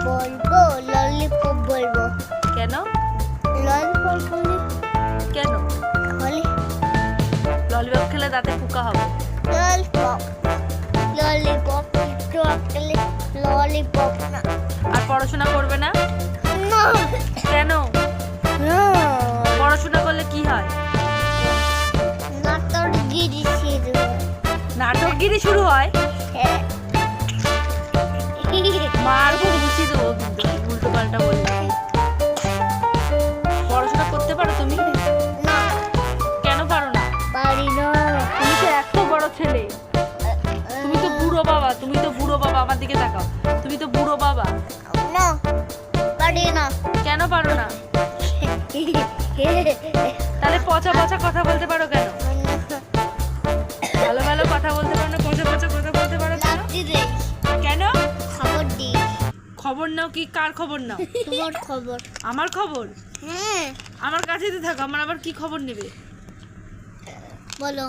বলবো ললিপপ বলবো। কেন? ললিপপ বলি কেন? বলি ললিপপ খেলে দাঁতে পোকা হবে। ললিপপ ললিপপ চকলেট ললিপপ না আর পড়াশোনা করবে না? না কেন? না পড়াশোনা করলে কি হয়? নাটকগিরি শুরু নাটকগিরি শুরু হয়। হ্যাঁ মার খুব খুশি দেবো কিন্তু উল্টো পাল্টা বললে। পড়াশোনা করতে পারো তুমি? না কেন পারো না? পারি না তুমি তো এত বড় ছেলে, তুমি তো বুড়ো বাবা, তুমি তো বুড়ো বাবা, আমার দিকে তাকাও, তুমি তো বুড়ো বাবা। না পারি না কেন পারো না? তাহলে পচা পচা কথা বলতে পারো কেন? ভালো ভালো কথা বলতে পারো না, পচা পচা কথা বলতে পারো কেন? লাঠি দেই কেন? খবর দিই খবর নাও কি? কার খবর নাও? তোমার খবর আমার খবর? হ্যাঁ আমার কাছেই তো থাকো, আমার আবার কি খবর নেবে? বলো